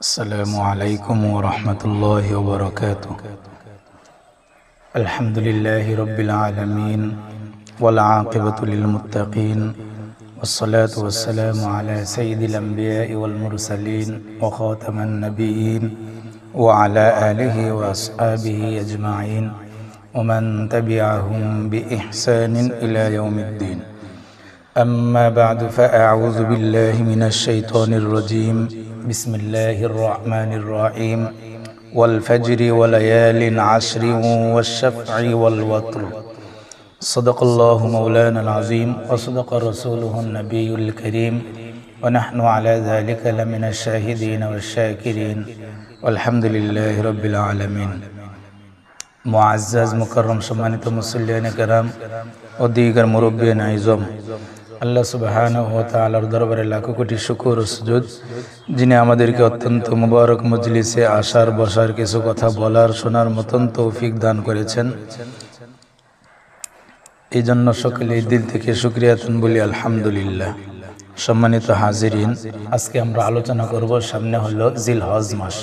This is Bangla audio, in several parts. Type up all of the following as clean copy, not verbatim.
السلام عليكم ورحمة الله وبركاته. الحمد لله رب العالمين والعاقبة للمتقين والصلاة والسلام على سيد الأنبياء والمرسلين وخاتم النبيين وعلى آله وأصحابه أجمعين ومن تبعهم بإحسان إلى يوم الدين. أما بعد فأعوذ بالله من الشيطان الرجيم. بسم الله الرحمن الرحيم. والفجر وليال عشر والشفع والوتر. صدق الله مولانا العظيم وصدق رسوله النبي الكريم ونحن على ذلك لمن الشاهدين والشاكرين والحمد لله رب العالمين. মুআজ্জাজ মুকাররম সম্মানিত মুসল্লিয়ানে কেরাম ও দিগার মুরব্বিয়ান আইজম, আল্লাহ সুবহানাহু ওয়া তাআলার দরবারে লাখো কোটি শুকর ও সুজুদ, যিনি আমাদেরকে অত্যন্ত মুবারক মজলিসে আসার বসার কিছু কথা বলার শোনার মতন তৌফিক দান করেছেন। এই জন্য সকলে দিল থেকে শুকরিয়াতুন বলি আলহামদুলিল্লাহ। সম্মানিত হাজিরিন, আজকে আমরা আলোচনা করব, সামনে হলো জিলহজ মাস।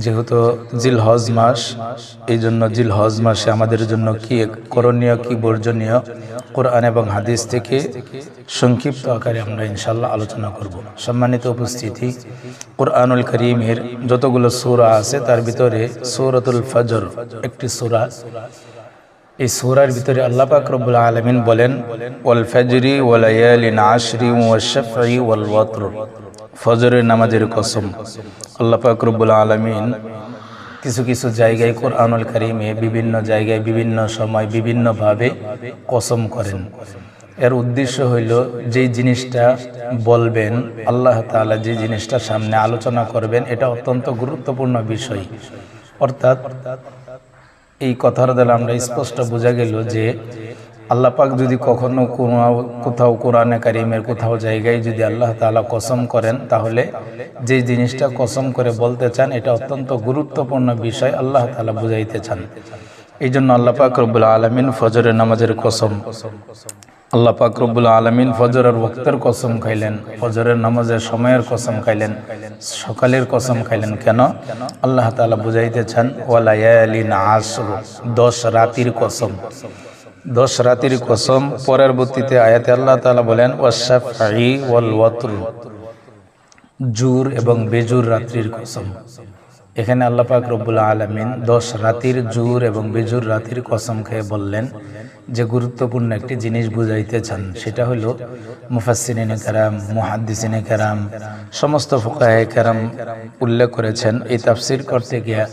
যেহেতু জিলহজ মাস, এই জন্য জিলহজ মাসে আমাদের জন্য কি করণীয় কি বর্জনীয় কোরআন এবং হাদিস থেকে সংক্ষিপ্ত আকারে আমরা ইনশাআল্লাহ আলোচনা করব। সম্মানিত উপস্থিতি, কোরআনুল কারীমের যতগুলো সূরা আছে তার ভিতরে সূরাতুল ফজর একটি সূরা। এই সূরার ভিতরে আল্লাহ পাক রব্বুল আলামিন বলেন, ওয়াল ফাজরি ওয়া লায়ালিন আশরি ওয়াশ শাফঈ ওয়াল ওয়াতর। ফজরের নামাজের কসম। আল্লাহ পাক রব্বুল আলামিন কিছু কিছু জায়গায় কোরআনুল কারীমে বিভিন্ন জায়গায় বিভিন্ন সময় বিভিন্নভাবে কসম করেন। এর উদ্দেশ্য হইল, যেই জিনিসটা বলবেন আল্লাহ তাআলা, যে জিনিসটা সামনে আলোচনা করবেন, এটা অত্যন্ত গুরুত্বপূর্ণ বিষয়। অর্থাৎ এই কথার দ্বারা আমরা স্পষ্ট বোঝা গেল যে আল্লাহ পাক যদি কখনো কোথাও কোরআনে কারীমের কোথাও জায়গায় যদি আল্লাহ তাআলা কসম করেন, তাহলে যে জিনিসটা কসম করে বলতে চান এটা অত্যন্ত গুরুত্বপূর্ণ বিষয় আল্লাহ তাআলা বুঝাইতে চান। এই জন্য আল্লাহ পাক রব্বুল আলামিন ফজরের নামাজের কসম, আল্লাহ পাক রব্বুল আলামিন ফজরের ওয়াক্তের কসম খাইলেন, ফজরের নামাজের সময়ের কসম খাইলেন, সকালের কসম খাইলেন। কেন? আল্লাহ তাআলা বুঝাইতে চান ওয়ালায়ালিন আশর, 10 রাতির কসম, 10 রাতির কসম। পরবর্তীতে আয়াতে আল্লাহ তাআলা বলেন ওয়াশ-শাফঈ ওয়াল ওয়াতর, জুর এবং বেজুর রাত্রির কসম। এখানে আল্লাহ পাক রব্বুল আলামিন 10 রাতির জুর এবং বেজুর রাতির কসম খেয়ে বললেন যে গুরুত্বপূর্ণ একটি জিনিস বুঝাইতে চান। সেটা হলো মুফাসসিরিনে কেরাম, মুহাদ্দিসিনে কেরাম, সমস্ত ফুকাহায়ে কেরাম উল্লেখ করেছেন। এই তাফসীর করতে গিয়ে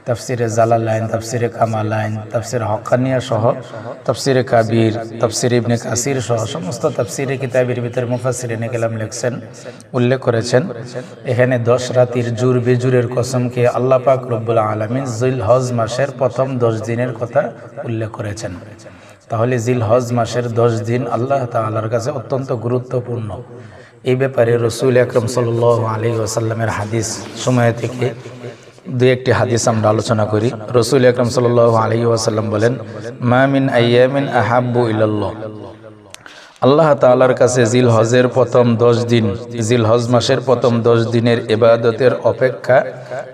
তাফসিরে জালালাইন, তাফসিরে কামালাইন, তাফসির হক্কানিয়া সহ, তাফসিরে কাবির, তাফসির ইবনে কাসির সহ সমস্ত তাফসিরে কিতাবের ভিতরে মুফাসসিরিনে কেরাম লেখছেন, উল্লেখ করেছেন। এখানে 10 রাতির জুর বেজুরের কসমকে আল্লাহ পাক রব্বুল আলামিন জিলহজ মাসের প্রথম 10 দিনের কথা উল্লেখ করেছেন। তাহলে জিলহজ মাসের 10 দিন আল্লাহ তাআলার কাছে অত্যন্ত গুরুত্বপূর্ণ। এই ব্যাপারে রাসূল আকরাম সাল্লাল্লাহু আলাইহি ওয়াসাল্লামের হাদিস সময় থেকে দুই একটি হাদিস আমরা আলোচনা করি। রাসূল আকরাম সাল্লাল্লাহু আলাইহি ওয়াসাল্লাম বলেন, মা মিন আইয়ামিন আহাব্বু ইলাল্লাহ, আল্লাহ তাআলার কাছে জিলহজের প্রথম 10 দিন, জিলহজ মাসের প্রথম 10 দিনের ইবাদতের অপেক্ষা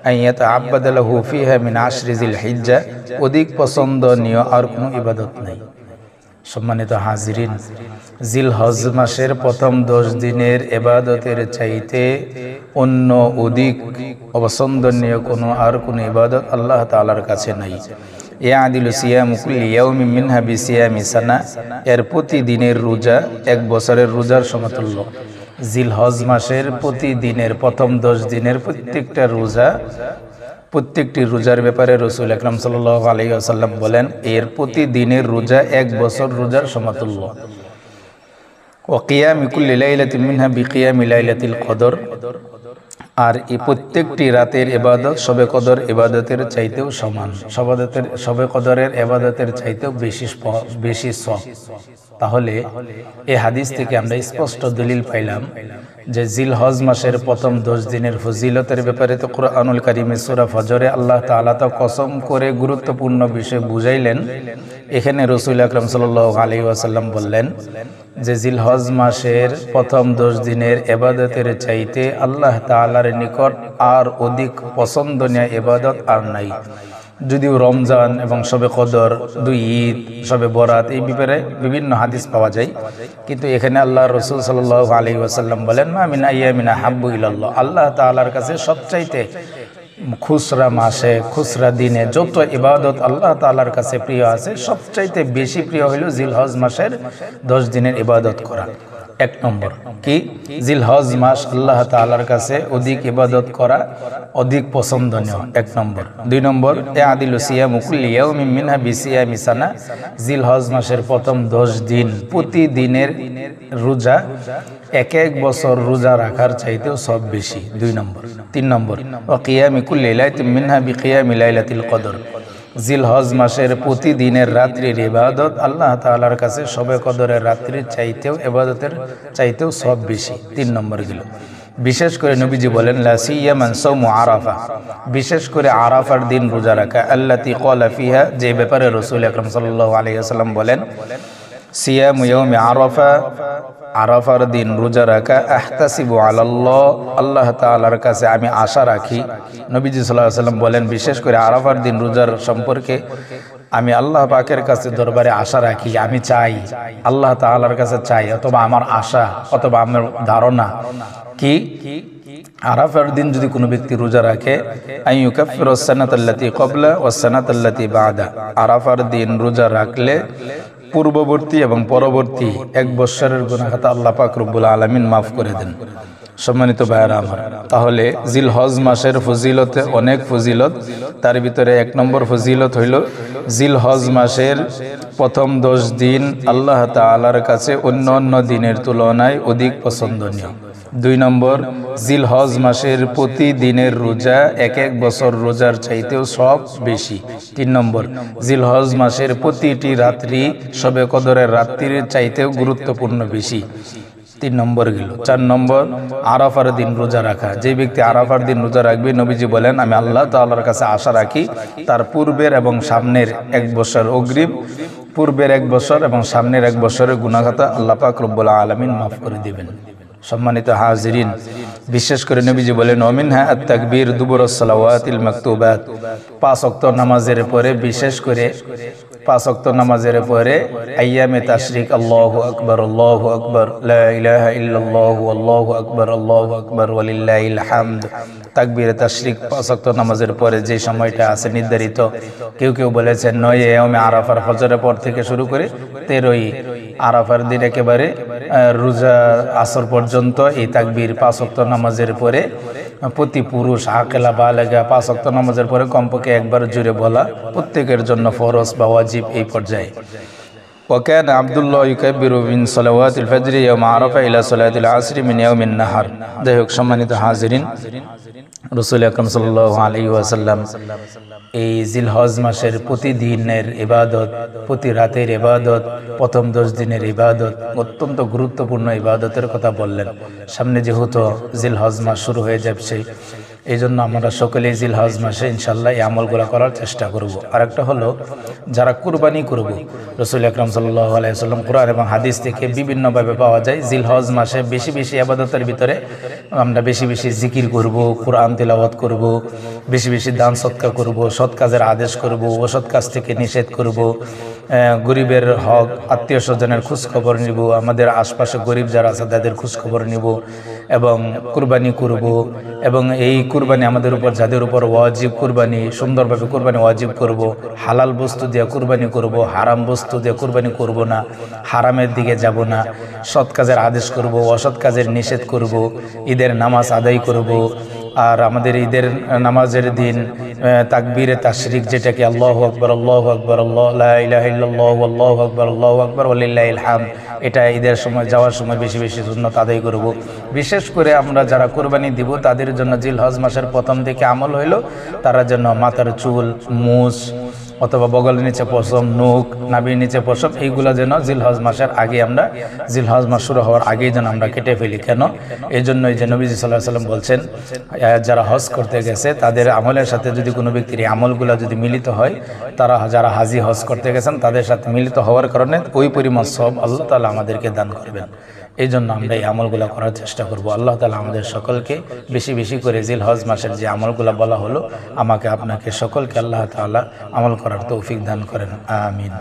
আইয়াত আব্বাদালাহু ফিহা মিন আশরি জিলহিজ্জা, অধিক পছন্দনীয় আর কোনো ইবাদত নাই। সম্মানিত হাজিরিন, জিলহজ মাসের প্রথম 10 দিনের ইবাদতের চাইতে অন্য অধিক অপছন্দনীয় কোনো আর কোনো ইবাদত আল্লাহ তাআলার কাছে নাই। ইয়াদিলু সিয়ামু কুল্লি ইয়াউমিন মিনহা বিসিয়ামি সানা, এর প্রতিদিনের রোজা 1 বছরের রোজার সমতুল্য। জিলহজ মাসের প্রতিদিনের প্রথম 10 দিনের প্রত্যেকটা রোজা, প্রত্যেকটি রোজার ব্যাপারে রাসূল আকরাম সাল্লাল্লাহু আলাইহি ওয়াসাল্লাম বলেন, এর প্রতিদিনের রোজা 1 বছর রোজার সমতুল্য। ওয়া কিয়ামি কুল্লি লাইলাতিন মিনহা বিকিয়ামি লাইলাতিল কদর, আর এই প্রত্যেকটি রাতের ইবাদত শবে কদর ইবাদতের চাইতেও সমান, শবে কদরের ইবাদতের চাইতেও বেশি সওয়াব। তাহলে এই হাদিস থেকে আমরা স্পষ্ট দলিল পাইলাম যে জিলহজ মাসের প্রথম 10 দিনের ফজিলতের ব্যাপারে তো কুরআনুল কারীমে সূরা ফজরে আল্লাহ তাআলা তো কসম করে গুরুত্বপূর্ণ বিষয় বুঝাইলেন। এখানে রাসূল আকরাম সাল্লাল্লাহু আলাইহি ওয়াসাল্লাম বললেন যে জিলহজ মাসের প্রথম 10 দিনের ইবাদতের চাইতে আল্লাহ তাআলার নিকট আর অধিক পছন্দনীয় ইবাদত আর নাই। যদিও রমজান এবং শবে কদর, 2 ঈদ, শবে বরাত এই ব্যাপারে বিভিন্ন হাদিস পাওয়া যায়, কিন্তু এখানে আল্লাহ রাসূল সাল্লাল্লাহু আলাইহি ওয়াসাল্লাম বলেন মা মিন আইয়ামিন আহাব্বু ইলাল্লাহ, আল্লাহ তাআলার কাছে সবচাইতে খুসরা মাসে খুসরা দিনে যত ইবাদত আল্লাহ তাআলার কাছে প্রিয় আছে সবচাইতে বেশি প্রিয় হলো জিলহজ মাসের 10 দিনের ইবাদত করা। 1 নম্বর কি জিলহজ মাস আল্লাহ তাআলার কাছে অধিক ইবাদত করা অধিক পছন্দনীয়, 1 নম্বর। 2 নম্বর আদিলু সিয়ামু কুল্লি ইয়াউমিন মিনহা বিসিয়ামি সানা, জিলহজ মাসের প্রথম 10 দিন প্রতিদিনের রোজা এক বছর রোজা রাখার চাইতেও সব বেশি, 2 নম্বর। 3 নম্বর ওয়া কিয়ামি কুল্লি লাইলাতিন মিনহা বিকিয়ামি লাইলাতিল কদর, জিলহজ মাসের প্রতিদিনের রাত্রির ইবাদত আল্লাহ তাআলার কাছে শবে কদরের রাত্রির চাইতেও ইবাদতের চাইতেও সব বেশি, 3 নম্বর গেল। বিশেষ করে নবীজি বলেন লা সিয়ামান সাওমু আরাফা, বিশেষ করে আরাফার দিন রোজা রাখা, আল্লাতী ক্বালা ফিহা, যে ব্যাপারে রাসূল আকরাম সাল্লাল্লাহু আলাইহি ওয়াসাল্লাম বলেন সিয়ামু ইয়াউমি আরাফা, আরাফার দিন রোজা রাখা, আহতাসিবু আলাল্লাহ, আল্লাহ তাআলার কাছে আমি আশা রাখি। নবীজি সাল্লাল্লাহু আলাইহি ওয়াসাল্লাম বলেন বিশেষ করে আরাফার দিন রোজার সম্পর্কে আমি আল্লাহ পাকের কাছে দরবারে আশা রাখি, আমি চাই আল্লাহ তাআলার কাছে চাই, অথবা আমার আশা অথবা আমার ধারণা কি আরাফার দিন যদি কোনো ব্যক্তি রোজা রাখে আইয়ুকাফিরুস সানাতাল্লাতী ক্বাবলা ওয়াস সানাতাল্লাতী বা'দা, আরাফার দিন রোজা রাখলে পূর্ববর্তী এবং পরবর্তী 1 বছরের গুনাহ খাতা আল্লাহ পাক রব্বুল আলামিন মাফ করে দেন। সম্মানিত ভাইরা আমার, তাহলে জিলহজ মাসের ফজিলতে অনেক ফজিলত, তার ভিতরে 1 নম্বর ফজিলত হইল জিলহজ মাসের প্রথম 10 দিন আল্লাহ তাআলার কাছে অন্য দিনের তুলনায় অধিক পছন্দনীয়। 2 নম্বর জিলহজ মাসের প্রতিদিনের রোজা এক বছর রোজার চাইতেও সব বেশি। 3 নম্বর জিলহজ মাসের প্রতিটি রাত্রি শবে কদরের রাত্রির চাইতেও গুরুত্বপূর্ণ বেশি, 3 নম্বর গেল। 4 নম্বর আরাফার দিন রোজা রাখা, যে ব্যক্তি আরাফার দিন রোজা রাখবে নবীজি বলেন আমি আল্লাহ তাআলার কাছে আশা রাখি তার পূর্বের এবং সামনের 1 বছর অগ্রিম, পূর্বের 1 বছর এবং সামনের 1 বছরের গুনাহ খাতা আল্লাহ পাক রব্বুল আলামিন মাফ করে দিবেন। সম্মানিত হাজিরিন, বিশেষ করে নবীজি বলেন ওমিনহা আত-তাকবীর দুবুরুস সালাওয়াতিল মাকতুবাত, 5 ওয়াক্ত নামাজের পরে, বিশেষ করে 5 ওয়াক্ত নামাজের পরে আইয়ামে তাশরিক আল্লাহু আকবার লা ইলাহা ইল্লাল্লাহু আল্লাহু আকবার ওয়ালিল্লাহিল হামদ, তাকবীরে তাশরিক 5 ওয়াক্ত নামাজের পরে যে সময়টা আছে নির্ধারিত, কেউ বলেছেন 9 ইয়াউমে আরাফার ফজরের পর থেকে শুরু করে 13ই আরাফার দিন একেবারে রোজা আসর পর্যন্ত এই তাকবীর 5 ওয়াক্ত নামাজের পরে প্রতি পুরুষ আকেলা বালেগা 5 ওয়াক্ত নামাজের পরে কমপক্ষে একবার জুড়ে বলা প্রত্যেকের জন্য ফরজ বা ওয়াজিব এই পর্যায়ে। وكان عبد الله يكبر من صلوات الفجر يوم عرفة إلى صلاة العصر من يوم النهر। যাই হোক সম্মানিত হাজিরিন, রাসূল আকরাম সাল্লাল্লাহু আলাইহি ওয়াসাল্লাম এই জিলহজ মাসের প্রতিদিনের ইবাদত, প্রতি রাতের ইবাদত, প্রথম 10 দিনের ইবাদত, অত্যন্ত গুরুত্বপূর্ণ ইবাদতের কথা বললেন। সামনে যেহেতু জিলহজ মাস শুরু হয়ে যাচ্ছে, এই জন্য আমরা সকলেই জিলহজ মাসে ইনশাআল্লাহ এই আমলগুলো করার চেষ্টা করব। আরেকটা হলো যারা কুরবানি করব, রাসূল আকরাম সাল্লাল্লাহু আলাইহি ওয়াসাল্লাম কোরআন এবং হাদিস থেকে বিভিন্নভাবে পাওয়া যায় জিলহজ মাসে বেশি বেশি ইবাদতের ভিতরে আমরা বেশি বেশি জিকির করব, কোরআন তিলাওয়াত করব, বেশি বেশি দান সদকা করব, সৎ কাজের আদেশ করব, অসৎ কাজ থেকে নিষেধ করব, গরিবের হক আত্মীয় স্বজনের খোঁজ খবর নিব, আমাদের আশপাশে গরিব যারা আছে তাদের খোঁজ খবর নিব এবং কুরবানি করব। এবং এই কুরবানি আমাদের উপর, যাদের উপর ওয়াজিব কুরবানি, সুন্দরভাবে কুরবানি ওয়াজিব করব, হালাল বস্তু দিয়ে কুরবানি করব, হারাম বস্তু দিয়ে কুরবানি করব না, হারামের দিকে যাব না, সৎ কাজের আদেশ করব, অসৎ কাজের নিষেধ করব, ঈদের নামাজ আদায় করব। আর আমাদের ঈদের নামাজের দিন তাকবীরে তাশরিক, যেটাকে আল্লাহু আকবার আল্লাহু লা ইলাহা ইল্লাল্লাহু আল্লাহু আকবার ওয়ালিল্লাহিল হামদ, এটা ঈদের সময় যাওয়ার সময় বেশি বেশি সুন্নাত আদায় করব। বিশেষ করে আমরা যারা কুরবানি দিব তাদের জন্য জিলহজ মাসের প্রথম দিকে আমল হইল তারা যেন মাথার চুল, মুছ অথবা বগলের নিচে পশম, নখ, নাভির নিচে পশম, এইগুলো যেন জিলহজ মাসের আগে আমরা, জিলহজ মাস শুরু হওয়ার আগেই যেন আমরা কেটে ফেলি। কেন? এই জন্যই যে নবীজি সাল্লাল্লাহু আলাইহি সাল্লাম বলছেন, যারা হজ করতে গেছে তাদের আমলের সাথে যদি কোনো ব্যক্তির এই আমলগুলো যদি মিলিত হয়, তারা যারা হাজি হজ করতে গেছেন তাদের সাথে মিলিত হওয়ার কারণে ওই পরিমাণ সওয়াব আল্লাহ তাআলা আমাদেরকে দান করবেন। এই জন্য আমরা এই আমলগুলো করার চেষ্টা করব। আল্লাহ তাআলা আমাদের সকলকে বেশি বেশি করে জিলহজ মাসের যে আমলগুলো বলা হলো, আমাকে আপনাকে সকলকে আল্লাহ তাআলা আমল করার তৌফিক দান করেন। আমিন।